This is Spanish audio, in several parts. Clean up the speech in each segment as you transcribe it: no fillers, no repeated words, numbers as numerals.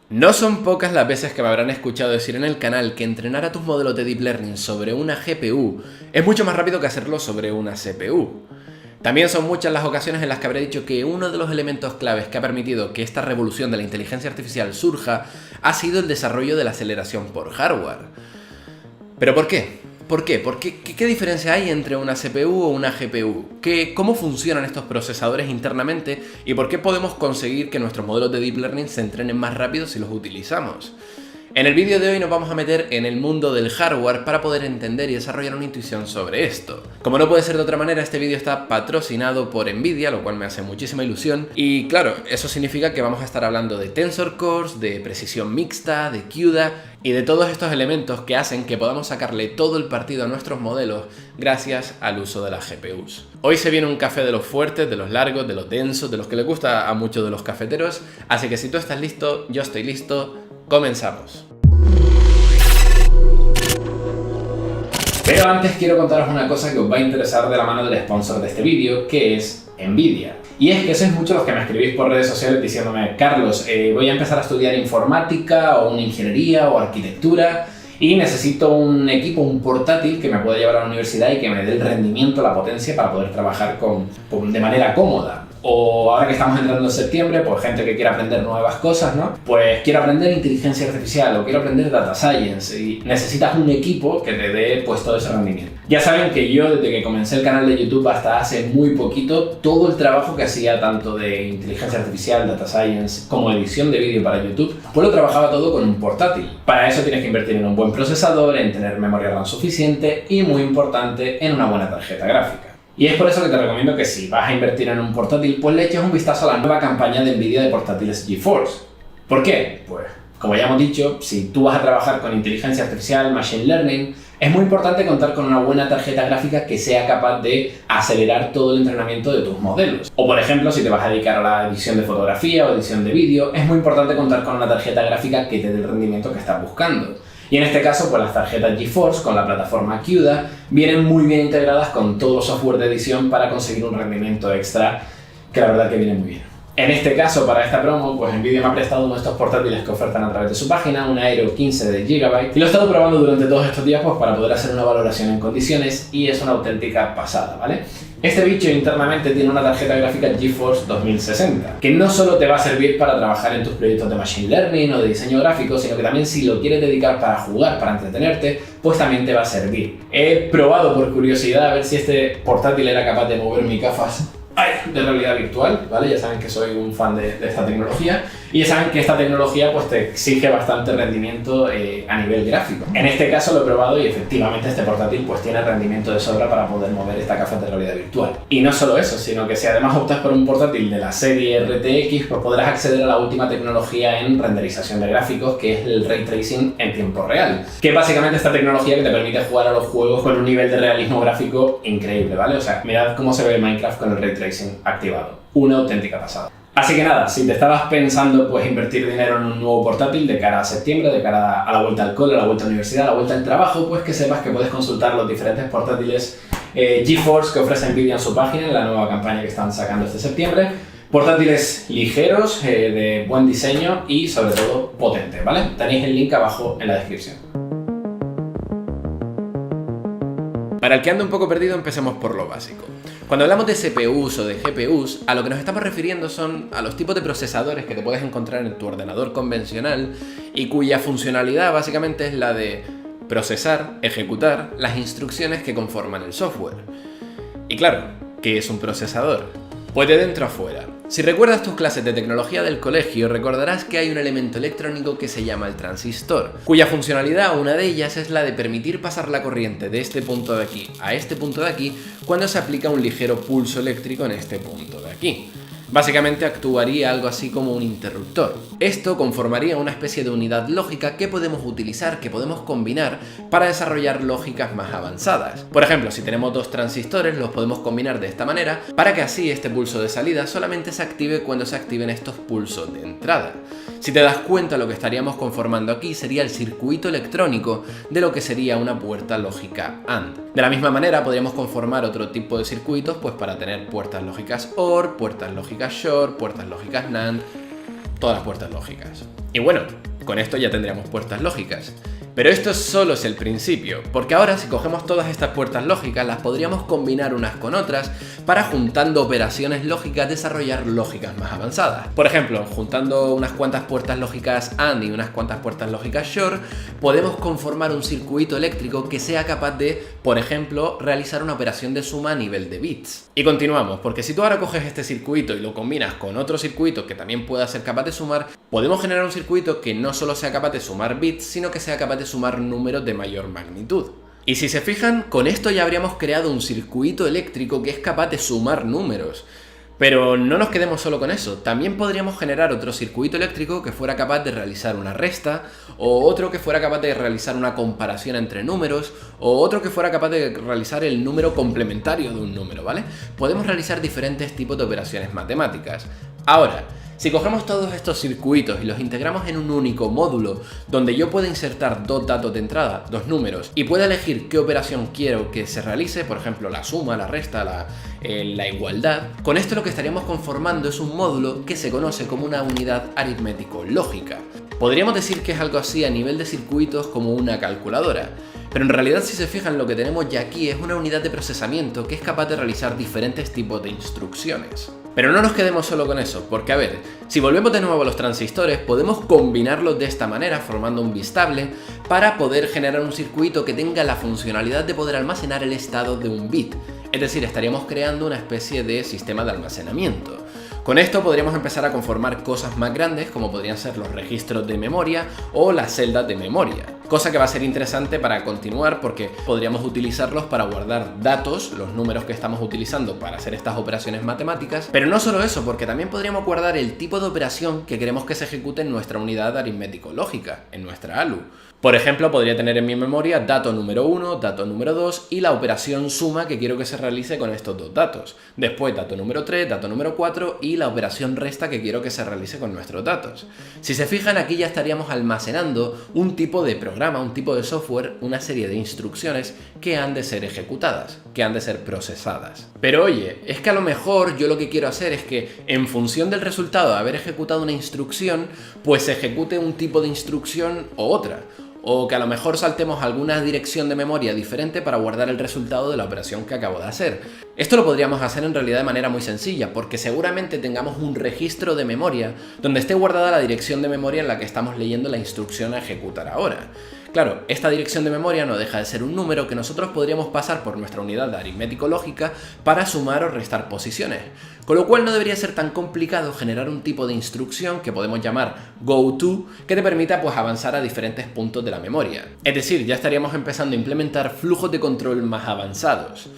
No son pocas las veces que me habrán escuchado decir en el canal que entrenar a tus modelos de Deep Learning sobre una GPU es mucho más rápido que hacerlo sobre una CPU. También son muchas las ocasiones en las que habré dicho que uno de los elementos claves que ha permitido que esta revolución de la inteligencia artificial surja ha sido el desarrollo de la aceleración por hardware. ¿Pero por qué? ¿Por qué? ¿Qué diferencia hay entre una CPU o una GPU? ¿Cómo funcionan estos procesadores internamente? ¿Y por qué podemos conseguir que nuestros modelos de Deep Learning se entrenen más rápido si los utilizamos? En el vídeo de hoy nos vamos a meter en el mundo del hardware para poder entender y desarrollar una intuición sobre esto. Como no puede ser de otra manera, este vídeo está patrocinado por Nvidia, lo cual me hace muchísima ilusión. Y claro, eso significa que vamos a estar hablando de Tensor Cores, de precisión mixta, de CUDA y de todos estos elementos que hacen que podamos sacarle todo el partido a nuestros modelos gracias al uso de las GPUs. Hoy se viene un café de los fuertes, de los largos, de los densos, de los que les gusta a muchos de los cafeteros, así que si tú estás listo, yo estoy listo, comenzamos. Pero antes quiero contaros una cosa que os va a interesar de la mano del sponsor de este vídeo, que es Nvidia. Y es que sois muchos los que me escribís por redes sociales diciéndome: Carlos, voy a empezar a estudiar informática o una ingeniería o arquitectura y necesito un equipo, un portátil que me pueda llevar a la universidad y que me dé el rendimiento, la potencia para poder trabajar de manera cómoda. O ahora que estamos entrando en septiembre, pues gente que quiere aprender nuevas cosas, ¿no? Pues quiero aprender inteligencia artificial o quiero aprender data science y necesitas un equipo que te dé pues todo ese rendimiento. Ya saben que yo desde que comencé el canal de YouTube hasta hace muy poquito, todo el trabajo que hacía tanto de inteligencia artificial, data science, como edición de vídeo para YouTube, pues lo trabajaba todo con un portátil. Para eso tienes que invertir en un buen procesador, en tener memoria RAM suficiente y, muy importante, en una buena tarjeta gráfica. Y es por eso que te recomiendo que si vas a invertir en un portátil, pues le eches un vistazo a la nueva campaña de Nvidia de portátiles GeForce. ¿Por qué? Pues, como ya hemos dicho, si tú vas a trabajar con inteligencia artificial, machine learning, es muy importante contar con una buena tarjeta gráfica que sea capaz de acelerar todo el entrenamiento de tus modelos. O por ejemplo, si te vas a dedicar a la edición de fotografía o edición de vídeo, es muy importante contar con una tarjeta gráfica que te dé el rendimiento que estás buscando. Y en este caso, pues las tarjetas GeForce con la plataforma CUDA vienen muy bien integradas con todo el software de edición para conseguir un rendimiento extra que la verdad que viene muy bien. En este caso, para esta promo, pues Nvidia me ha prestado uno de estos portátiles que ofertan a través de su página, un Aero 15 de GB, y lo he estado probando durante todos estos días pues para poder hacer una valoración en condiciones y es una auténtica pasada, ¿vale? Este bicho internamente tiene una tarjeta gráfica GeForce 2060, que no solo te va a servir para trabajar en tus proyectos de Machine Learning o de diseño gráfico, sino que también si lo quieres dedicar para jugar, para entretenerte, pues también te va a servir. He probado por curiosidad a ver si este portátil era capaz de mover mis gafas de realidad virtual, ¿vale? Ya saben que soy un fan de esta tecnología y ya saben que esta tecnología pues te exige bastante rendimiento a nivel gráfico. En este caso lo he probado y efectivamente este portátil pues tiene rendimiento de sobra para poder mover esta gafa de realidad virtual. Y no solo eso, sino que si además optas por un portátil de la serie RTX, pues podrás acceder a la última tecnología en renderización de gráficos, que es el Ray Tracing en tiempo real, que es básicamente esta tecnología que te permite jugar a los juegos con un nivel de realismo gráfico increíble, ¿vale? O sea, mirad cómo se ve Minecraft con el Ray Tracing activado. Una auténtica pasada. Así que nada, si te estabas pensando pues invertir dinero en un nuevo portátil de cara a septiembre, de cara a la vuelta al cole, a la vuelta a la universidad, a la vuelta al trabajo, pues que sepas que puedes consultar los diferentes portátiles GeForce que ofrece Nvidia en su página en la nueva campaña que están sacando este septiembre. Portátiles ligeros, de buen diseño y sobre todo potentes, ¿vale? Tenéis el link abajo en la descripción. Para el que ande un poco perdido, empecemos por lo básico. Cuando hablamos de CPUs o de GPUs, a lo que nos estamos refiriendo son a los tipos de procesadores que te puedes encontrar en tu ordenador convencional y cuya funcionalidad básicamente es la de procesar, ejecutar las instrucciones que conforman el software. Y claro, ¿qué es un procesador? Pues de dentro a fuera. Si recuerdas tus clases de tecnología del colegio, recordarás que hay un elemento electrónico que se llama el transistor, cuya funcionalidad, una de ellas, es la de permitir pasar la corriente de este punto de aquí a este punto de aquí cuando se aplica un ligero pulso eléctrico en este punto de aquí. Básicamente actuaría algo así como un interruptor. Esto conformaría una especie de unidad lógica que podemos utilizar, que podemos combinar para desarrollar lógicas más avanzadas. Por ejemplo, si tenemos dos transistores, los podemos combinar de esta manera para que así este pulso de salida solamente se active cuando se activen estos pulsos de entrada. Si te das cuenta, lo que estaríamos conformando aquí sería el circuito electrónico de lo que sería una puerta lógica AND. De la misma manera podríamos conformar otro tipo de circuitos pues para tener puertas lógicas OR, puertas lógicas SHORT, puertas lógicas NAND, todas las puertas lógicas. Y bueno, con esto ya tendríamos puertas lógicas. Pero esto solo es el principio, porque ahora si cogemos todas estas puertas lógicas las podríamos combinar unas con otras para, juntando operaciones lógicas, desarrollar lógicas más avanzadas. Por ejemplo, juntando unas cuantas puertas lógicas AND y unas cuantas puertas lógicas SHOR, podemos conformar un circuito eléctrico que sea capaz de, por ejemplo, realizar una operación de suma a nivel de bits. Y continuamos, porque si tú ahora coges este circuito y lo combinas con otro circuito que también pueda ser capaz de sumar, podemos generar un circuito que no solo sea capaz de sumar bits, sino que sea capaz de sumar números de mayor magnitud. Y si se fijan, con esto ya habríamos creado un circuito eléctrico que es capaz de sumar números. Pero no nos quedemos solo con eso, también podríamos generar otro circuito eléctrico que fuera capaz de realizar una resta, o otro que fuera capaz de realizar una comparación entre números, o otro que fuera capaz de realizar el número complementario de un número, ¿vale? Podemos realizar diferentes tipos de operaciones matemáticas. Ahora, si cogemos todos estos circuitos y los integramos en un único módulo, donde yo pueda insertar dos datos de entrada, dos números, y pueda elegir qué operación quiero que se realice, por ejemplo la suma, la resta, la igualdad, con esto lo que estaríamos conformando es un módulo que se conoce como una unidad aritmético-lógica. Podríamos decir que es algo así a nivel de circuitos como una calculadora. Pero en realidad, si se fijan, lo que tenemos ya aquí es una unidad de procesamiento que es capaz de realizar diferentes tipos de instrucciones. Pero no nos quedemos solo con eso, porque a ver, si volvemos de nuevo a los transistores, podemos combinarlos de esta manera, formando un bistable, para poder generar un circuito que tenga la funcionalidad de poder almacenar el estado de un bit. Es decir, estaríamos creando una especie de sistema de almacenamiento. Con esto podríamos empezar a conformar cosas más grandes, como podrían ser los registros de memoria o las celdas de memoria. Cosa que va a ser interesante para continuar, porque podríamos utilizarlos para guardar datos, los números que estamos utilizando para hacer estas operaciones matemáticas. Pero no solo eso, porque también podríamos guardar el tipo de operación que queremos que se ejecute en nuestra unidad aritmético-lógica, en nuestra ALU. Por ejemplo, podría tener en mi memoria dato número 1, dato número 2 y la operación suma que quiero que se realice con estos dos datos. Después dato número 3, dato número 4 y la operación resta que quiero que se realice con nuestros datos. Si se fijan, aquí ya estaríamos almacenando un tipo de programa, un tipo de software, una serie de instrucciones que han de ser ejecutadas, que han de ser procesadas. Pero oye, es que a lo mejor yo lo que quiero hacer es que en función del resultado de haber ejecutado una instrucción, pues se ejecute un tipo de instrucción o otra. O que a lo mejor saltemos alguna dirección de memoria diferente para guardar el resultado de la operación que acabo de hacer. Esto lo podríamos hacer en realidad de manera muy sencilla, porque seguramente tengamos un registro de memoria donde esté guardada la dirección de memoria en la que estamos leyendo la instrucción a ejecutar ahora. Claro, esta dirección de memoria no deja de ser un número que nosotros podríamos pasar por nuestra unidad de aritmético-lógica para sumar o restar posiciones. Con lo cual no debería ser tan complicado generar un tipo de instrucción que podemos llamar goTo, que te permita pues avanzar a diferentes puntos de la memoria. Es decir, ya estaríamos empezando a implementar flujos de control más avanzados.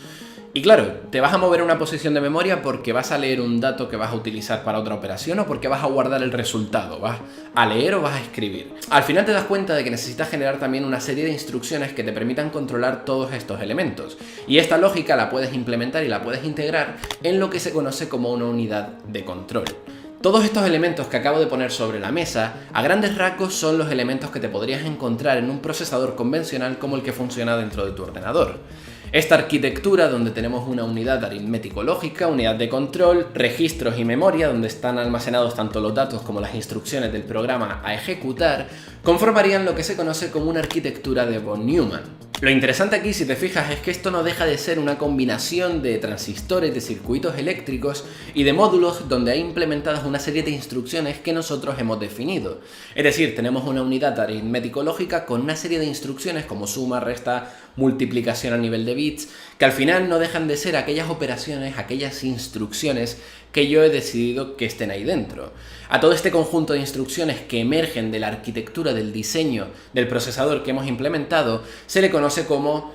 Y claro, te vas a mover a una posición de memoria porque vas a leer un dato que vas a utilizar para otra operación o porque vas a guardar el resultado, vas a leer o vas a escribir. Al final te das cuenta de que necesitas generar también una serie de instrucciones que te permitan controlar todos estos elementos. Y esta lógica la puedes implementar y la puedes integrar en lo que se conoce como una unidad de control. Todos estos elementos que acabo de poner sobre la mesa, a grandes rasgos son los elementos que te podrías encontrar en un procesador convencional como el que funciona dentro de tu ordenador. Esta arquitectura, donde tenemos una unidad aritmético-lógica, unidad de control, registros y memoria, donde están almacenados tanto los datos como las instrucciones del programa a ejecutar, conformarían lo que se conoce como una arquitectura de von Neumann. Lo interesante aquí, si te fijas, es que esto no deja de ser una combinación de transistores, de circuitos eléctricos y de módulos donde hay implementadas una serie de instrucciones que nosotros hemos definido. Es decir, tenemos una unidad aritmético-lógica con una serie de instrucciones como suma, resta, multiplicación a nivel de bits, que al final no dejan de ser aquellas operaciones, aquellas instrucciones que yo he decidido que estén ahí dentro. A todo este conjunto de instrucciones que emergen de la arquitectura del diseño del procesador que hemos implementado, se le conoce como,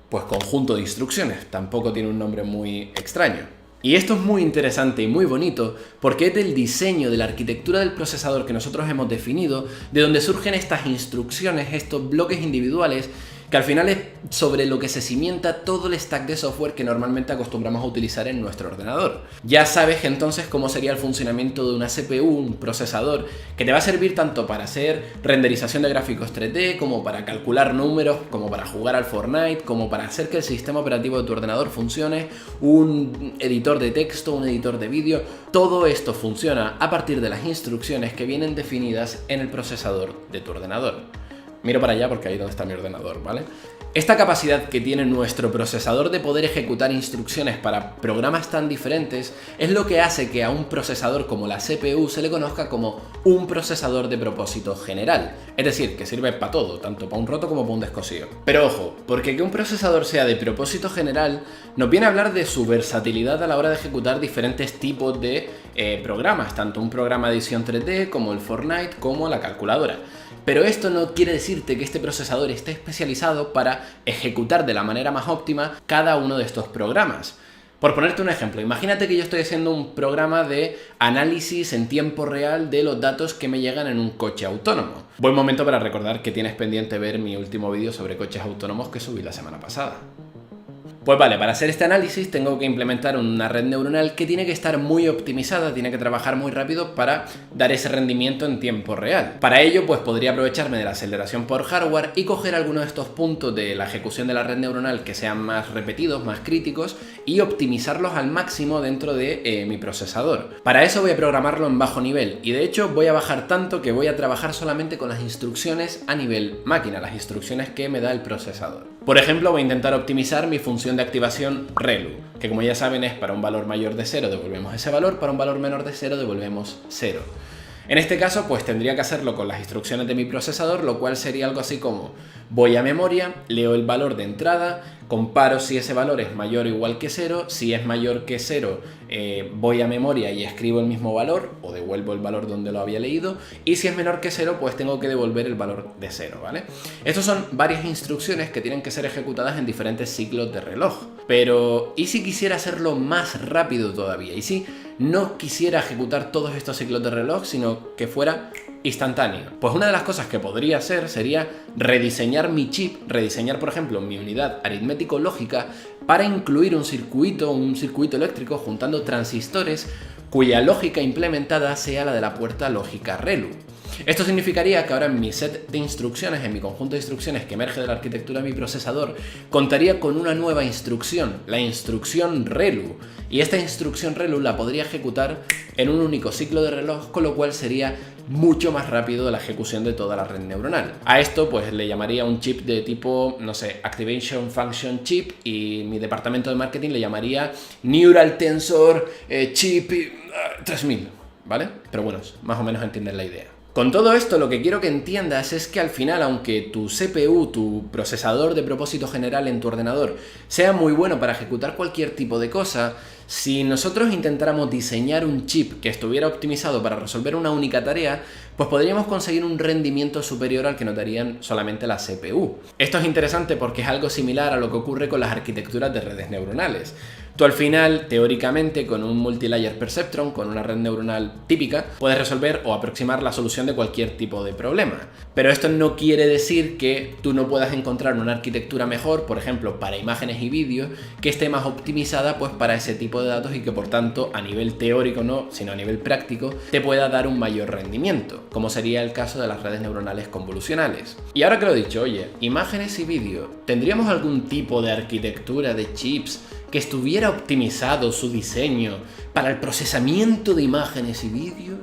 pues, conjunto de instrucciones. Tampoco tiene un nombre muy extraño. Y esto es muy interesante y muy bonito porque es del diseño de la arquitectura del procesador que nosotros hemos definido, de donde surgen estas instrucciones, estos bloques individuales que al final es sobre lo que se cimienta todo el stack de software que normalmente acostumbramos a utilizar en nuestro ordenador. Ya sabes entonces cómo sería el funcionamiento de una CPU, un procesador, que te va a servir tanto para hacer renderización de gráficos 3D, como para calcular números, como para jugar al Fortnite, como para hacer que el sistema operativo de tu ordenador funcione, un editor de texto, un editor de vídeo. Todo esto funciona a partir de las instrucciones que vienen definidas en el procesador de tu ordenador. Miro para allá porque ahí es donde está mi ordenador, ¿vale? Esta capacidad que tiene nuestro procesador de poder ejecutar instrucciones para programas tan diferentes es lo que hace que a un procesador como la CPU se le conozca como un procesador de propósito general. Es decir, que sirve para todo, tanto para un roto como para un descosido. Pero ojo, porque que un procesador sea de propósito general nos viene a hablar de su versatilidad a la hora de ejecutar diferentes tipos de programas, tanto un programa de edición 3D como el Fortnite como la calculadora. Pero esto no quiere decirte que este procesador esté especializado para ejecutar de la manera más óptima cada uno de estos programas. Por ponerte un ejemplo, imagínate que yo estoy haciendo un programa de análisis en tiempo real de los datos que me llegan en un coche autónomo. Buen momento para recordar que tienes pendiente ver mi último vídeo sobre coches autónomos que subí la semana pasada. Pues vale, para hacer este análisis tengo que implementar una red neuronal que tiene que estar muy optimizada, tiene que trabajar muy rápido para dar ese rendimiento en tiempo real. Para ello, pues podría aprovecharme de la aceleración por hardware y coger algunos de estos puntos de la ejecución de la red neuronal que sean más repetidos, más críticos, y optimizarlos al máximo dentro de mi procesador. Para eso voy a programarlo en bajo nivel, y de hecho voy a bajar tanto que voy a trabajar solamente con las instrucciones a nivel máquina, las instrucciones que me da el procesador. Por ejemplo, voy a intentar optimizar mi función de activación ReLU, que como ya saben es para un valor mayor de 0 devolvemos ese valor, para un valor menor de 0 devolvemos 0. En este caso, pues tendría que hacerlo con las instrucciones de mi procesador, lo cual sería algo así como: voy a memoria, leo el valor de entrada, comparo si ese valor es mayor o igual que 0, si es mayor que 0 voy a memoria y escribo el mismo valor o devuelvo el valor donde lo había leído, y si es menor que 0 pues tengo que devolver el valor de 0, ¿vale? Estos son varias instrucciones que tienen que ser ejecutadas en diferentes ciclos de reloj. Pero ¿y si quisiera hacerlo más rápido todavía? ¿Y si no quisiera ejecutar todos estos ciclos de reloj, sino que fuera instantáneo? Pues una de las cosas que podría hacer sería rediseñar mi chip, rediseñar por ejemplo mi unidad aritmético-lógica para incluir un circuito eléctrico juntando transistores cuya lógica implementada sea la de la puerta lógica ReLU. Esto significaría que ahora en mi set de instrucciones, en mi conjunto de instrucciones que emerge de la arquitectura de mi procesador, contaría con una nueva instrucción, la instrucción ReLU. Y esta instrucción ReLU la podría ejecutar en un único ciclo de reloj, con lo cual sería mucho más rápido la ejecución de toda la red neuronal. A esto pues le llamaría un chip de tipo, no sé, Activation Function Chip, y mi departamento de marketing le llamaría Neural Tensor Chip 3000, ¿vale? Pero bueno, más o menos entienden la idea. Con todo esto lo que quiero que entiendas es que al final, aunque tu CPU, tu procesador de propósito general en tu ordenador, sea muy bueno para ejecutar cualquier tipo de cosa, si nosotros intentáramos diseñar un chip que estuviera optimizado para resolver una única tarea, pues podríamos conseguir un rendimiento superior al que nos darían solamente la CPU. Esto es interesante porque es algo similar a lo que ocurre con las arquitecturas de redes neuronales. Tú al final, teóricamente, con un multilayer perceptron, con una red neuronal típica, puedes resolver o aproximar la solución de cualquier tipo de problema. Pero esto no quiere decir que tú no puedas encontrar una arquitectura mejor, por ejemplo, para imágenes y vídeos, que esté más optimizada pues para ese tipo de datos y que por tanto, a nivel teórico no, sino a nivel práctico, te pueda dar un mayor rendimiento, como sería el caso de las redes neuronales convolucionales. Y ahora que lo he dicho, oye, imágenes y vídeo, ¿tendríamos algún tipo de arquitectura de chips que estuviera optimizado su diseño para el procesamiento de imágenes y vídeos?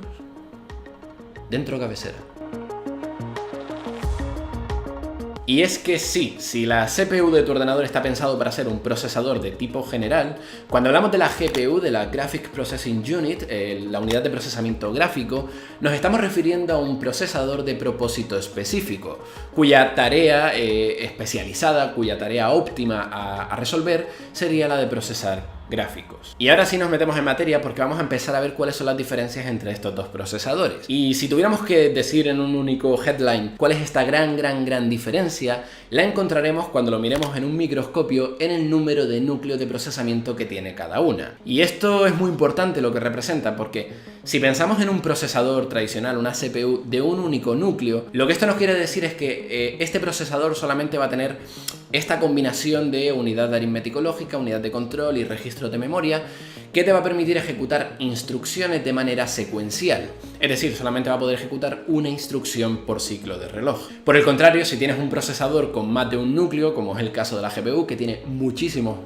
Dentro cabecera. Y es que sí, si la CPU de tu ordenador está pensado para ser un procesador de tipo general, cuando hablamos de la GPU, de la Graphic Processing Unit, la unidad de procesamiento gráfico, nos estamos refiriendo a un procesador de propósito específico, cuya tarea especializada, cuya tarea óptima a resolver sería la de procesar gráficos. Y ahora sí nos metemos en materia porque vamos a empezar a ver cuáles son las diferencias entre estos dos procesadores. Y si tuviéramos que decir en un único headline cuál es esta gran diferencia, la encontraremos cuando lo miremos en un microscopio en el número de núcleos de procesamiento que tiene cada una. Y esto es muy importante lo que representa, porque si pensamos en un procesador tradicional, una CPU de un único núcleo, lo que esto nos quiere decir es que este procesador solamente va a tener esta combinación de unidad aritmético lógica, unidad de control y registro de memoria, que te va a permitir ejecutar instrucciones de manera secuencial. Es decir, solamente va a poder ejecutar una instrucción por ciclo de reloj. Por el contrario, si tienes un procesador con más de un núcleo, como es el caso de la GPU, que tiene muchísimos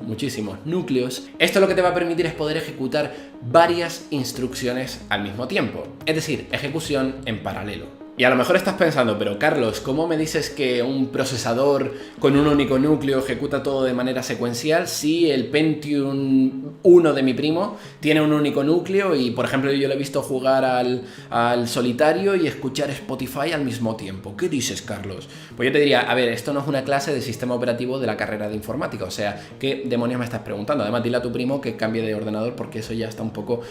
núcleos, esto lo que te va a permitir es poder ejecutar varias instrucciones al mismo tiempo. Es decir, ejecución en paralelo. Y a lo mejor estás pensando, pero Carlos, ¿cómo me dices que un procesador con un único núcleo ejecuta todo de manera secuencial si el Pentium 1 de mi primo tiene un único núcleo y, por ejemplo, yo le he visto jugar al solitario y escuchar Spotify al mismo tiempo? ¿Qué dices, Carlos? Pues yo te diría, a ver, esto no es una clase de sistema operativo de la carrera de informática, o sea, ¿qué demonios me estás preguntando? Además, dile a tu primo que cambie de ordenador porque eso ya está un poco...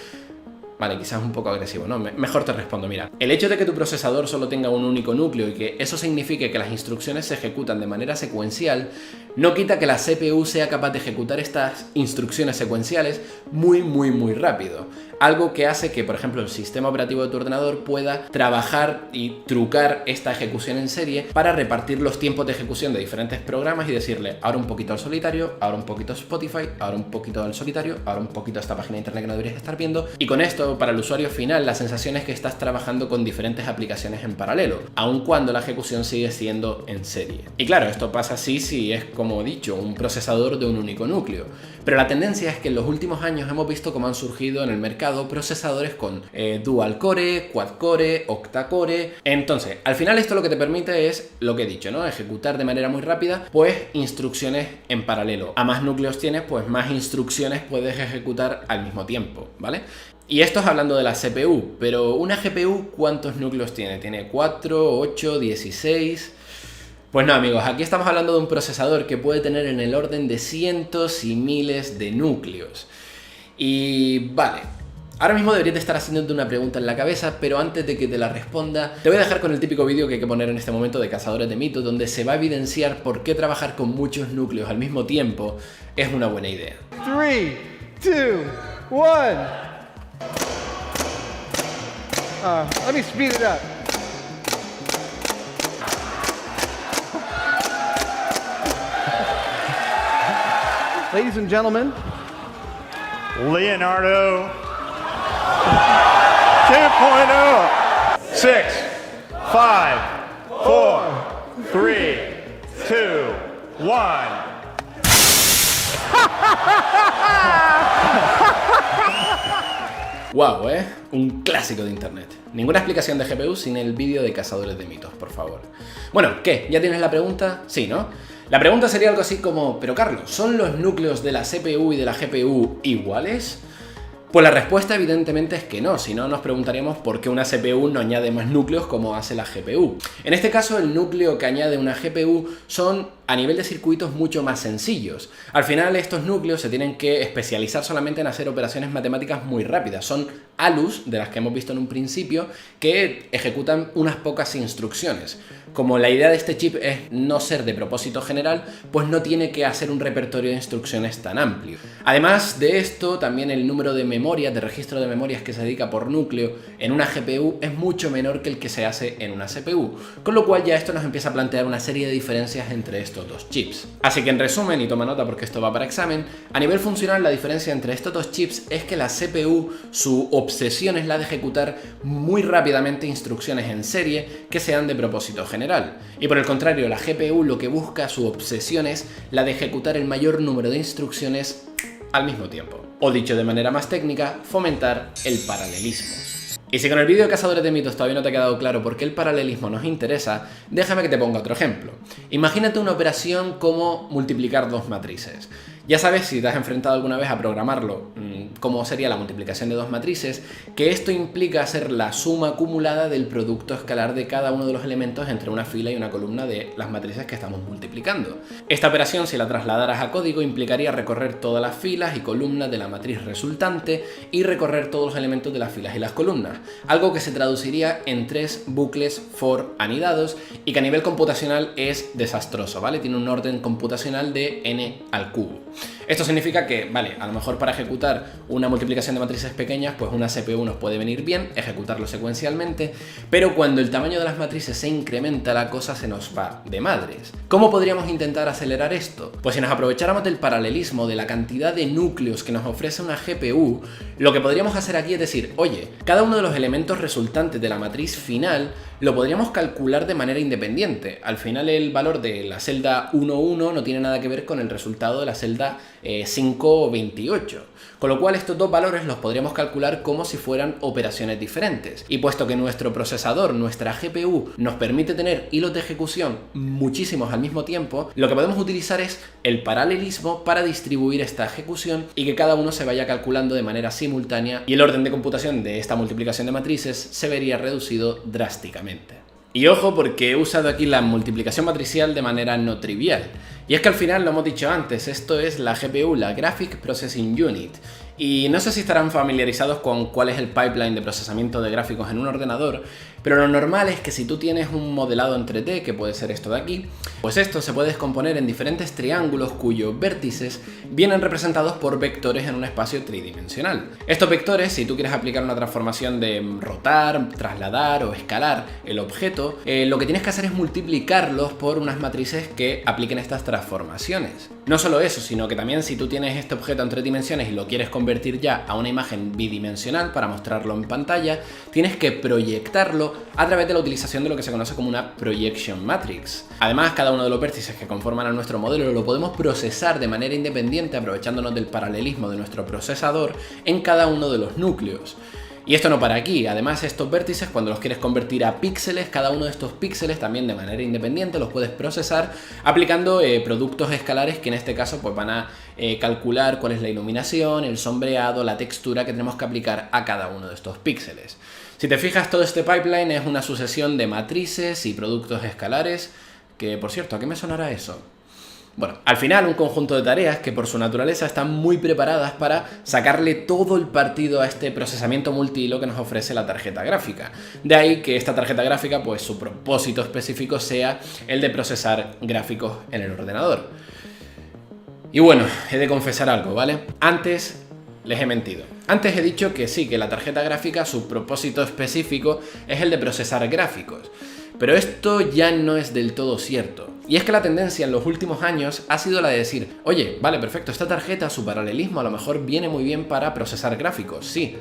Vale, quizás un poco agresivo, ¿no? Mejor te respondo, mira. El hecho de que tu procesador solo tenga un único núcleo y que eso signifique que las instrucciones se ejecutan de manera secuencial, no quita que la CPU sea capaz de ejecutar estas instrucciones secuenciales muy rápido. Algo que hace que, por ejemplo, el sistema operativo de tu ordenador pueda trabajar y trucar esta ejecución en serie para repartir los tiempos de ejecución de diferentes programas y decirle ahora un poquito al solitario, ahora un poquito a Spotify, ahora un poquito al solitario, ahora un poquito a esta página de internet que no deberías estar viendo. Y con esto, para el usuario final, la sensación es que estás trabajando con diferentes aplicaciones en paralelo, aun cuando la ejecución sigue siendo en serie. Y claro, esto pasa así si es, como he dicho, un procesador de un único núcleo. Pero la tendencia es que en los últimos años hemos visto cómo han surgido en el mercado procesadores con dual core, quad core, octa core. Entonces, al final esto lo que te permite es lo que he dicho, ¿no? Ejecutar de manera muy rápida, pues instrucciones en paralelo. A más núcleos tienes, pues más instrucciones puedes ejecutar al mismo tiempo, ¿vale? Y esto es hablando de la CPU, pero una GPU, ¿cuántos núcleos tiene? ¿Tiene 4, 8, 16? Pues no, amigos, aquí estamos hablando de un procesador que puede tener en el orden de cientos y miles de núcleos. Y vale, ahora mismo deberías de estar haciéndote una pregunta en la cabeza, pero antes de que te la responda, te voy a dejar con el típico vídeo que hay que poner en este momento de Cazadores de Mitos, donde se va a evidenciar por qué trabajar con muchos núcleos al mismo tiempo es una buena idea. 3, 2, 1. Let me speed it up. Ladies and gentlemen, Leonardo 2.0. 6, 5, 4, 3, 2, 1. Wow, un clásico de internet. Ninguna explicación de GPU sin el vídeo de Cazadores de Mitos, por favor. Bueno, ¿qué? ¿Ya tienes la pregunta? Sí, ¿no? La pregunta sería algo así como, pero Carlos, ¿son los núcleos de la CPU y de la GPU iguales? Pues la respuesta evidentemente es que no, si no nos preguntaríamos por qué una CPU no añade más núcleos como hace la GPU. En este caso, el núcleo que añade una GPU son a nivel de circuitos mucho más sencillos. Al final, estos núcleos se tienen que especializar solamente en hacer operaciones matemáticas muy rápidas. Son ALUs, de las que hemos visto en un principio, que ejecutan unas pocas instrucciones. Como la idea de este chip es no ser de propósito general, pues no tiene que hacer un repertorio de instrucciones tan amplio. Además de esto, también el número de memorias, de registro de memorias que se dedica por núcleo en una GPU es mucho menor que el que se hace en una CPU, con lo cual ya esto nos empieza a plantear una serie de diferencias entre estos dos chips. Así que en resumen, y toma nota porque esto va para examen, a nivel funcional la diferencia entre estos dos chips es que la CPU, su obsesión es la de ejecutar muy rápidamente instrucciones en serie que sean de propósito general. Y por el contrario, la GPU lo que busca, su obsesión es la de ejecutar el mayor número de instrucciones al mismo tiempo. O dicho de manera más técnica, fomentar el paralelismo. Y si con el vídeo de Cazadores de Mitos todavía no te ha quedado claro por qué el paralelismo nos interesa, déjame que te ponga otro ejemplo. Imagínate una operación como multiplicar dos matrices. Ya sabes, si te has enfrentado alguna vez a programarlo, cómo sería la multiplicación de dos matrices, que esto implica hacer la suma acumulada del producto escalar de cada uno de los elementos entre una fila y una columna de las matrices que estamos multiplicando. Esta operación, si la trasladaras a código, implicaría recorrer todas las filas y columnas de la matriz resultante y recorrer todos los elementos de las filas y las columnas, algo que se traduciría en 3 bucles for anidados y que a nivel computacional es desastroso, ¿vale? Tiene un orden computacional de n al cubo. Esto significa que, vale, a lo mejor para ejecutar una multiplicación de matrices pequeñas, pues una CPU nos puede venir bien, ejecutarlo secuencialmente, pero cuando el tamaño de las matrices se incrementa, la cosa se nos va de madres. ¿Cómo podríamos intentar acelerar esto? Pues si nos aprovecháramos del paralelismo, de la cantidad de núcleos que nos ofrece una GPU, lo que podríamos hacer aquí es decir, oye, cada uno de los elementos resultantes de la matriz final lo podríamos calcular de manera independiente. Al final el valor de la celda 1,1 no tiene nada que ver con el resultado de la celda 5,28. Con lo cual estos dos valores los podríamos calcular como si fueran operaciones diferentes. Y puesto que nuestro procesador, nuestra GPU, nos permite tener hilos de ejecución muchísimos al mismo tiempo, lo que podemos utilizar es el paralelismo para distribuir esta ejecución y que cada uno se vaya calculando de manera simultánea y el orden de computación de esta multiplicación de matrices se vería reducido drásticamente. Y ojo, porque he usado aquí la multiplicación matricial de manera no trivial. Y es que al final, lo hemos dicho antes, esto es la GPU, la Graphic Processing Unit. Y no sé si estarán familiarizados con cuál es el pipeline de procesamiento de gráficos en un ordenador, pero lo normal es que si tú tienes un modelado en 3D, que puede ser esto de aquí, pues esto se puede descomponer en diferentes triángulos cuyos vértices vienen representados por vectores en un espacio tridimensional. Estos vectores, si tú quieres aplicar una transformación de rotar, trasladar o escalar el objeto, lo que tienes que hacer es multiplicarlos por unas matrices que apliquen estas transformaciones. No solo eso, sino que también si tú tienes este objeto en 3 dimensiones y lo quieres convertir ya a una imagen bidimensional para mostrarlo en pantalla, tienes que proyectarlo a través de la utilización de lo que se conoce como una projection matrix. Además, cada uno de los vértices que conforman a nuestro modelo lo podemos procesar de manera independiente aprovechándonos del paralelismo de nuestro procesador en cada uno de los núcleos. Y esto no para aquí, además estos vértices cuando los quieres convertir a píxeles, cada uno de estos píxeles también de manera independiente los puedes procesar aplicando productos escalares que en este caso pues van a calcular cuál es la iluminación, el sombreado, la textura que tenemos que aplicar a cada uno de estos píxeles. Si te fijas, todo este pipeline es una sucesión de matrices y productos escalares que, por cierto, ¿a qué me sonará eso? Bueno, al final un conjunto de tareas que por su naturaleza están muy preparadas para sacarle todo el partido a este procesamiento multihilo que nos ofrece la tarjeta gráfica. De ahí que esta tarjeta gráfica, pues su propósito específico sea el de procesar gráficos en el ordenador. Y bueno, he de confesar algo, ¿vale? Antes les he mentido. Antes he dicho que sí, que la tarjeta gráfica, su propósito específico es el de procesar gráficos. Pero esto ya no es del todo cierto. Y es que la tendencia en los últimos años ha sido la de decir, oye, vale, perfecto, esta tarjeta, su paralelismo a lo mejor viene muy bien para procesar gráficos, sí.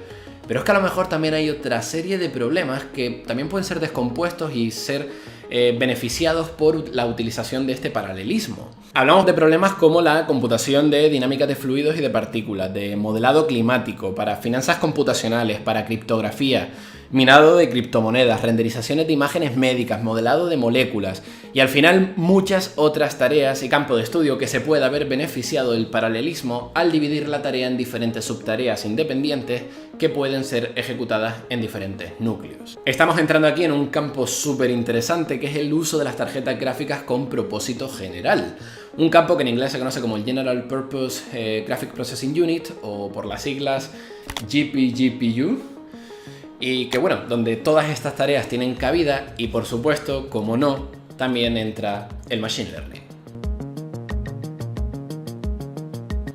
Pero es que a lo mejor también hay otra serie de problemas que también pueden ser descompuestos y ser beneficiados por la utilización de este paralelismo. Hablamos de problemas como la computación de dinámica de fluidos y de partículas, de modelado climático, para finanzas computacionales, para criptografía, minado de criptomonedas, renderizaciones de imágenes médicas, modelado de moléculas y al final muchas otras tareas y campo de estudio que se puede haber beneficiado del paralelismo al dividir la tarea en diferentes subtareas independientes que pueden ser ejecutadas en diferentes núcleos. Estamos entrando aquí en un campo súper interesante que es el uso de las tarjetas gráficas con propósito general. Un campo que en inglés se conoce como el General Purpose Graphic Processing Unit o por las siglas GPGPU. Y que bueno, donde todas estas tareas tienen cabida y por supuesto, como no, también entra el Machine Learning.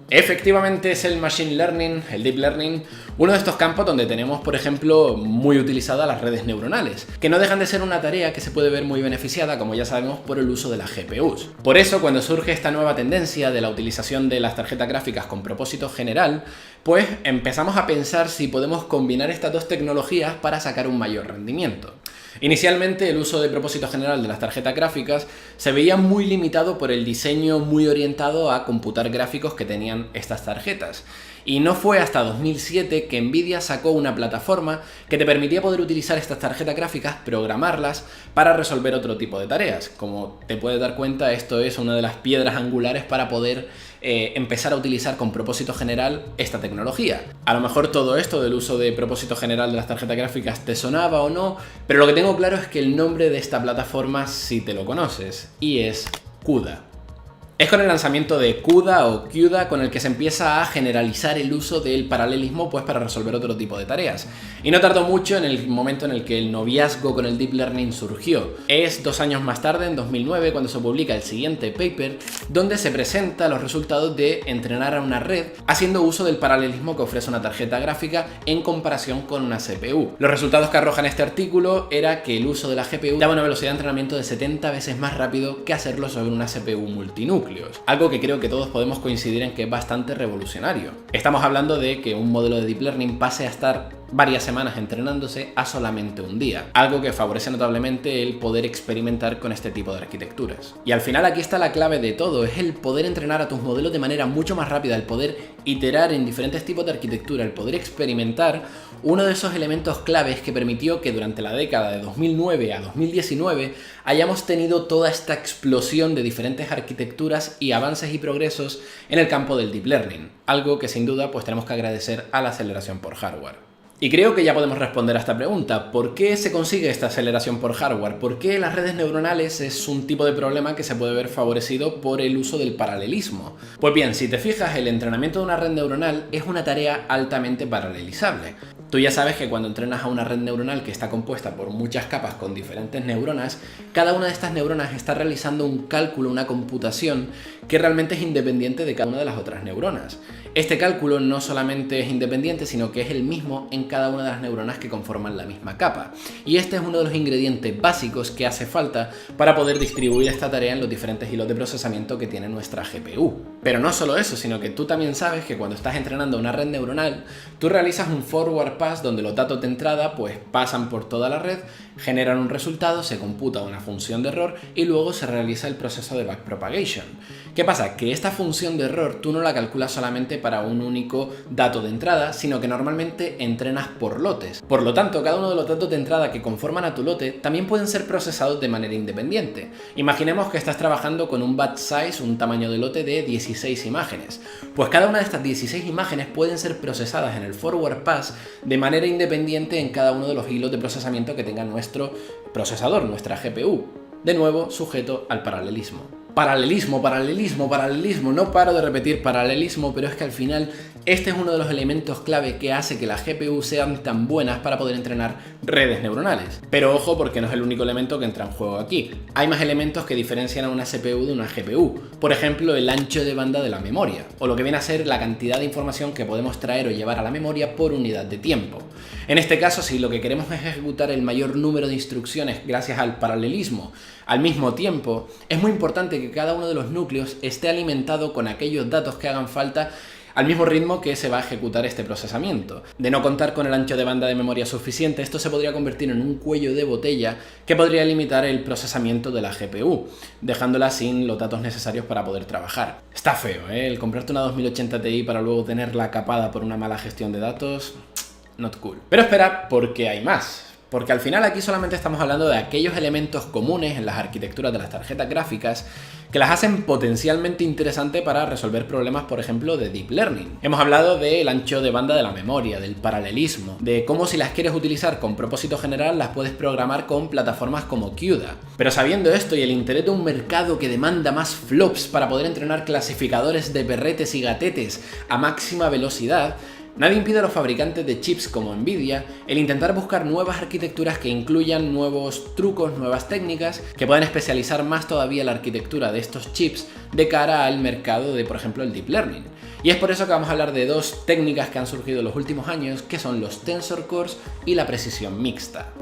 Efectivamente es el Machine Learning, el Deep Learning, uno de estos campos donde tenemos, por ejemplo, muy utilizadas las redes neuronales, que no dejan de ser una tarea que se puede ver muy beneficiada, como ya sabemos, por el uso de las GPUs. Por eso, cuando surge esta nueva tendencia de la utilización de las tarjetas gráficas con propósito general, pues empezamos a pensar si podemos combinar estas dos tecnologías para sacar un mayor rendimiento. Inicialmente el uso de propósito general de las tarjetas gráficas se veía muy limitado por el diseño muy orientado a computar gráficos que tenían estas tarjetas. Y no fue hasta 2007 que Nvidia sacó una plataforma que te permitía poder utilizar estas tarjetas gráficas, programarlas para resolver otro tipo de tareas. Como te puedes dar cuenta, esto es una de las piedras angulares para poder empezar a utilizar con propósito general esta tecnología. A lo mejor todo esto del uso de propósito general de las tarjetas gráficas te sonaba o no, pero lo que tengo claro es que el nombre de esta plataforma sí te lo conoces, y es CUDA. Es con el lanzamiento de CUDA o CUDA con el que se empieza a generalizar el uso del paralelismo pues para resolver otro tipo de tareas. Y no tardó mucho en el momento en el que el noviazgo con el Deep Learning surgió. Es 2 años más tarde, en 2009, cuando se publica el siguiente paper, donde se presenta los resultados de entrenar a una red haciendo uso del paralelismo que ofrece una tarjeta gráfica en comparación con una CPU. Los resultados que arrojan este artículo era que el uso de la GPU daba una velocidad de entrenamiento de 70 veces más rápido que hacerlo sobre una CPU multinúcleo. Algo que creo que todos podemos coincidir en que es bastante revolucionario. Estamos hablando de que un modelo de Deep Learning pase a estar varias semanas entrenándose a solamente un día, algo que favorece notablemente el poder experimentar con este tipo de arquitecturas. Y al final aquí está la clave de todo, es el poder entrenar a tus modelos de manera mucho más rápida, el poder iterar en diferentes tipos de arquitectura, el poder experimentar, uno de esos elementos claves que permitió que durante la década de 2009 a 2019 hayamos tenido toda esta explosión de diferentes arquitecturas y avances y progresos en el campo del Deep Learning, algo que sin duda pues tenemos que agradecer a la aceleración por hardware. Y creo que ya podemos responder a esta pregunta. ¿Por qué se consigue esta aceleración por hardware? ¿Por qué las redes neuronales es un tipo de problema que se puede ver favorecido por el uso del paralelismo? Pues bien, si te fijas, el entrenamiento de una red neuronal es una tarea altamente paralelizable. Tú ya sabes que cuando entrenas a una red neuronal que está compuesta por muchas capas con diferentes neuronas, cada una de estas neuronas está realizando un cálculo, una computación que realmente es independiente de cada una de las otras neuronas. Este cálculo no solamente es independiente, sino que es el mismo en cada una de las neuronas que conforman la misma capa. Y este es uno de los ingredientes básicos que hace falta para poder distribuir esta tarea en los diferentes hilos de procesamiento que tiene nuestra GPU. Pero no solo eso, sino que tú también sabes que cuando estás entrenando una red neuronal, tú realizas un forward pass donde los datos de entrada pues pasan por toda la red, generan un resultado, se computa una función de error y luego se realiza el proceso de backpropagation. ¿Qué pasa? Que esta función de error tú no la calculas solamente para un único dato de entrada, sino que normalmente entrenas por lotes. Por lo tanto, cada uno de los datos de entrada que conforman a tu lote también pueden ser procesados de manera independiente. Imaginemos que estás trabajando con un batch size, un tamaño de lote de 16 imágenes. Pues cada una de estas 16 imágenes pueden ser procesadas en el forward pass de manera independiente en cada uno de los hilos de procesamiento que tenga nuestro procesador, nuestra GPU. De nuevo, sujeto al paralelismo. Paralelismo, paralelismo, paralelismo, no paro de repetir paralelismo, pero es que al final este es uno de los elementos clave que hace que las GPU sean tan buenas para poder entrenar redes neuronales. Pero ojo, porque no es el único elemento que entra en juego aquí. Hay más elementos que diferencian a una CPU de una GPU. Por ejemplo, el ancho de banda de la memoria, o lo que viene a ser la cantidad de información que podemos traer o llevar a la memoria por unidad de tiempo. En este caso, si lo que queremos es ejecutar el mayor número de instrucciones gracias al paralelismo al mismo tiempo, es muy importante que cada uno de los núcleos esté alimentado con aquellos datos que hagan falta al mismo ritmo que se va a ejecutar este procesamiento. De no contar con el ancho de banda de memoria suficiente, esto se podría convertir en un cuello de botella que podría limitar el procesamiento de la GPU, dejándola sin los datos necesarios para poder trabajar. Está feo, ¿eh? El comprarte una 2080 Ti para luego tenerla capada por una mala gestión de datos, not cool. Pero espera, porque hay más. Porque al final aquí solamente estamos hablando de aquellos elementos comunes en las arquitecturas de las tarjetas gráficas que las hacen potencialmente interesantes para resolver problemas, por ejemplo, de Deep Learning. Hemos hablado del ancho de banda de la memoria, del paralelismo, de cómo si las quieres utilizar con propósito general las puedes programar con plataformas como CUDA. Pero sabiendo esto y el interés de un mercado que demanda más flops para poder entrenar clasificadores de perretes y gatetes a máxima velocidad, nadie impide a los fabricantes de chips como Nvidia el intentar buscar nuevas arquitecturas que incluyan nuevos trucos, nuevas técnicas, que puedan especializar más todavía la arquitectura de estos chips de cara al mercado de, por ejemplo, el Deep Learning. Y es por eso que vamos a hablar de dos técnicas que han surgido en los últimos años, que son los Tensor Cores y la precisión mixta.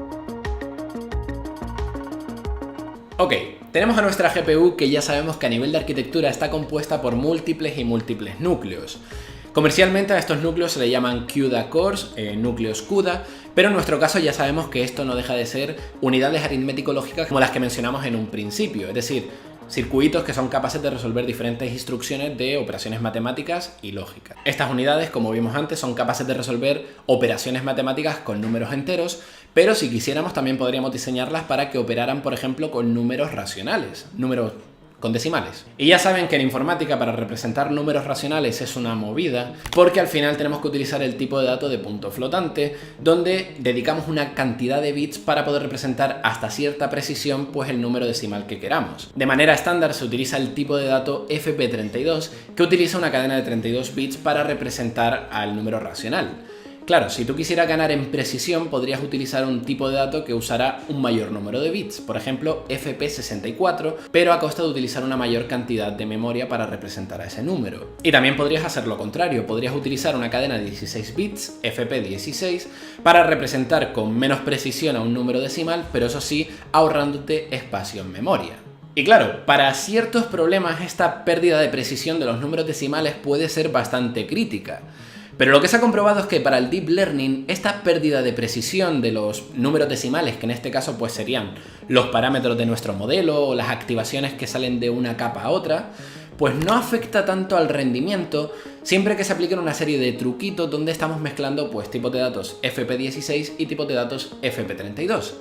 Ok, tenemos a nuestra GPU que ya sabemos que a nivel de arquitectura está compuesta por múltiples y múltiples núcleos. Comercialmente a estos núcleos se le llaman CUDA cores, núcleos CUDA, pero en nuestro caso ya sabemos que esto no deja de ser unidades aritmético-lógicas como las que mencionamos en un principio, es decir, circuitos que son capaces de resolver diferentes instrucciones de operaciones matemáticas y lógicas. Estas unidades, como vimos antes, son capaces de resolver operaciones matemáticas con números enteros, pero si quisiéramos también podríamos diseñarlas para que operaran, por ejemplo, con números racionales, números con decimales. Y ya saben que en informática para representar números racionales es una movida, porque al final tenemos que utilizar el tipo de dato de punto flotante, donde dedicamos una cantidad de bits para poder representar hasta cierta precisión pues el número decimal que queramos. De manera estándar se utiliza el tipo de dato FP32, que utiliza una cadena de 32 bits para representar al número racional. Claro, si tú quisieras ganar en precisión, podrías utilizar un tipo de dato que usara un mayor número de bits, por ejemplo FP64, pero a costa de utilizar una mayor cantidad de memoria para representar a ese número. Y también podrías hacer lo contrario, podrías utilizar una cadena de 16 bits, FP16, para representar con menos precisión a un número decimal, pero eso sí, ahorrándote espacio en memoria. Y claro, para ciertos problemas esta pérdida de precisión de los números decimales puede ser bastante crítica. Pero lo que se ha comprobado es que para el Deep Learning esta pérdida de precisión de los números decimales, que en este caso pues serían los parámetros de nuestro modelo o las activaciones que salen de una capa a otra, pues no afecta tanto al rendimiento siempre que se apliquen una serie de truquitos donde estamos mezclando pues tipos de datos FP16 y tipos de datos FP32.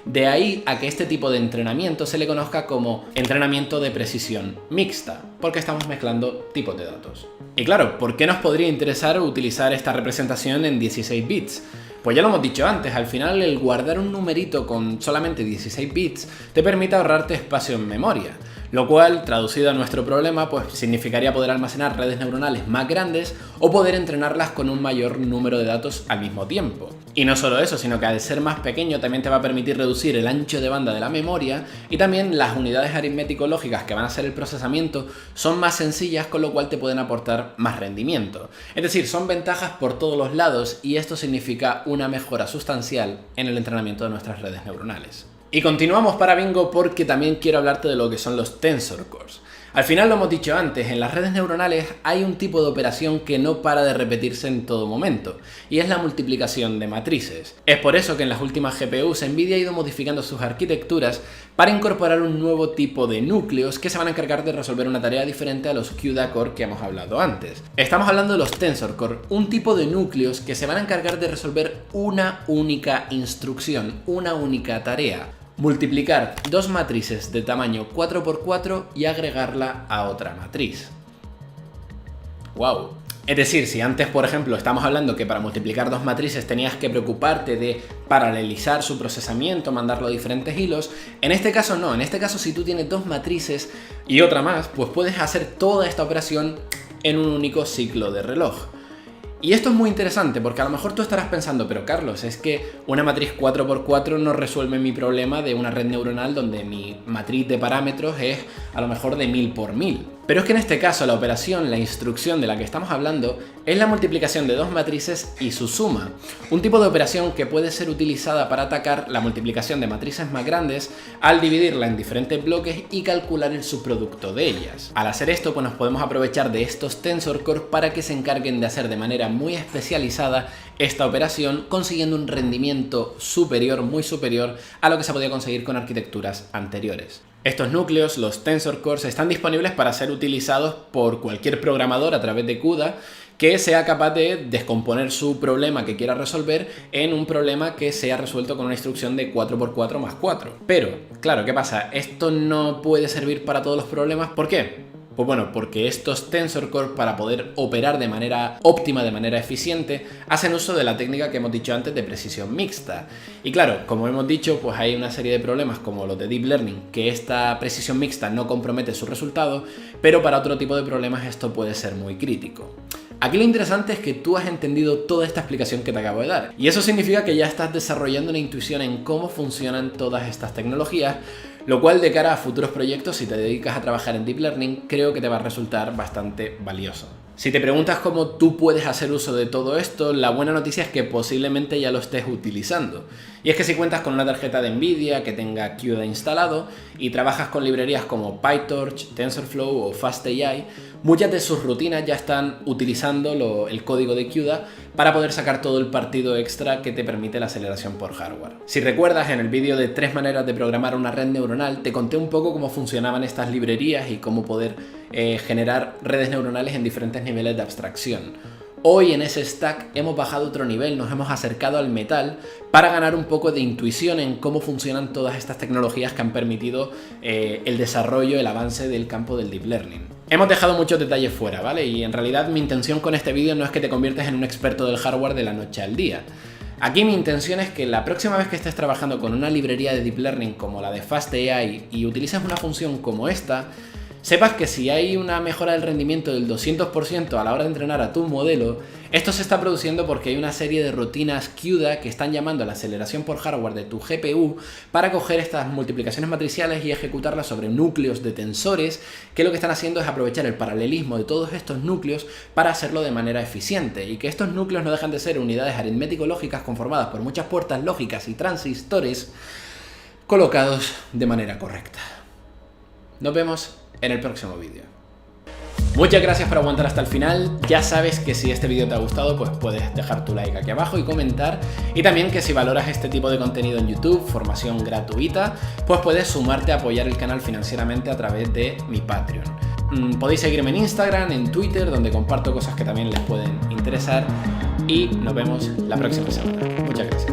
De ahí a que este tipo de entrenamiento se le conozca como entrenamiento de precisión mixta, porque estamos mezclando tipos de datos. Y claro, ¿por qué nos podría interesar utilizar esta representación en 16 bits? Pues ya lo hemos dicho antes, al final el guardar un numerito con solamente 16 bits te permite ahorrarte espacio en memoria, lo cual, traducido a nuestro problema, pues significaría poder almacenar redes neuronales más grandes o poder entrenarlas con un mayor número de datos al mismo tiempo. Y no solo eso, sino que al ser más pequeño también te va a permitir reducir el ancho de banda de la memoria y también las unidades aritmético-lógicas que van a hacer el procesamiento son más sencillas, con lo cual te pueden aportar más rendimiento. Es decir, son ventajas por todos los lados y esto significa una mejora sustancial en el entrenamiento de nuestras redes neuronales. Y continuamos para bingo porque también quiero hablarte de lo que son los Tensor Cores. Al final lo hemos dicho antes, en las redes neuronales hay un tipo de operación que no para de repetirse en todo momento, y es la multiplicación de matrices. Es por eso que en las últimas GPUs Nvidia ha ido modificando sus arquitecturas para incorporar un nuevo tipo de núcleos que se van a encargar de resolver una tarea diferente a los CUDA Core que hemos hablado antes. Estamos hablando de los Tensor Core, un tipo de núcleos que se van a encargar de resolver una única instrucción, una única tarea. Multiplicar dos matrices de tamaño 4×4 y agregarla a otra matriz. ¡Wow! Es decir, si antes, por ejemplo, estamos hablando que para multiplicar dos matrices tenías que preocuparte de paralelizar su procesamiento, mandarlo a diferentes hilos, en este caso no. En este caso, si tú tienes dos matrices y otra más, pues puedes hacer toda esta operación en un único ciclo de reloj. Y esto es muy interesante porque a lo mejor tú estarás pensando, pero Carlos, es que una matriz 4×4 no resuelve mi problema de una red neuronal donde mi matriz de parámetros es a lo mejor de 1000×1000. Pero es que en este caso la operación, la instrucción de la que estamos hablando, es la multiplicación de dos matrices y su suma. Un tipo de operación que puede ser utilizada para atacar la multiplicación de matrices más grandes al dividirla en diferentes bloques y calcular el subproducto de ellas. Al hacer esto, pues nos podemos aprovechar de estos Tensor Core para que se encarguen de hacer de manera muy especializada esta operación, consiguiendo un rendimiento superior, muy superior a lo que se podía conseguir con arquitecturas anteriores. Estos núcleos, los Tensor Cores, están disponibles para ser utilizados por cualquier programador a través de CUDA que sea capaz de descomponer su problema que quiera resolver en un problema que sea resuelto con una instrucción de 4×4 más 4. Pero, claro, ¿qué pasa? Esto no puede servir para todos los problemas. ¿Por qué? Pues bueno, porque estos Tensor Core, para poder operar de manera óptima, de manera eficiente, hacen uso de la técnica que hemos dicho antes de precisión mixta. Y claro, como hemos dicho, pues hay una serie de problemas como los de Deep Learning, que esta precisión mixta no compromete su resultado, pero para otro tipo de problemas esto puede ser muy crítico. Aquí lo interesante es que tú has entendido toda esta explicación que te acabo de dar, y eso significa que ya estás desarrollando una intuición en cómo funcionan todas estas tecnologías, lo cual de cara a futuros proyectos, si te dedicas a trabajar en Deep Learning, creo que te va a resultar bastante valioso. Si te preguntas cómo tú puedes hacer uso de todo esto, la buena noticia es que posiblemente ya lo estés utilizando. Y es que si cuentas con una tarjeta de Nvidia que tenga CUDA instalado y trabajas con librerías como PyTorch, TensorFlow o FastAI, muchas de sus rutinas ya están utilizando el código de CUDA para poder sacar todo el partido extra que te permite la aceleración por hardware. Si recuerdas, en el vídeo de 3 maneras de programar una red neuronal te conté un poco cómo funcionaban estas librerías y cómo poder generar redes neuronales en diferentes niveles de abstracción. Hoy en ese stack hemos bajado otro nivel, nos hemos acercado al metal para ganar un poco de intuición en cómo funcionan todas estas tecnologías que han permitido el desarrollo, el avance del campo del Deep Learning. Hemos dejado muchos detalles fuera, ¿vale? Y en realidad mi intención con este vídeo no es que te conviertas en un experto del hardware de la noche al día. Aquí mi intención es que la próxima vez que estés trabajando con una librería de Deep Learning como la de FastAI y utilices una función como esta, sepas que si hay una mejora del rendimiento del 200% a la hora de entrenar a tu modelo, esto se está produciendo porque hay una serie de rutinas CUDA que están llamando a la aceleración por hardware de tu GPU para coger estas multiplicaciones matriciales y ejecutarlas sobre núcleos de tensores, que lo que están haciendo es aprovechar el paralelismo de todos estos núcleos para hacerlo de manera eficiente, y que estos núcleos no dejan de ser unidades aritmético-lógicas conformadas por muchas puertas lógicas y transistores colocados de manera correcta. Nos vemos en el próximo vídeo. Muchas gracias por aguantar hasta el final. Ya sabes que si este vídeo te ha gustado, pues puedes dejar tu like aquí abajo y comentar. Y también que si valoras este tipo de contenido en YouTube, formación gratuita, pues puedes sumarte a apoyar el canal financieramente a través de mi Patreon. Podéis seguirme en Instagram, en Twitter, donde comparto cosas que también les pueden interesar. Y nos vemos la próxima semana. Muchas gracias.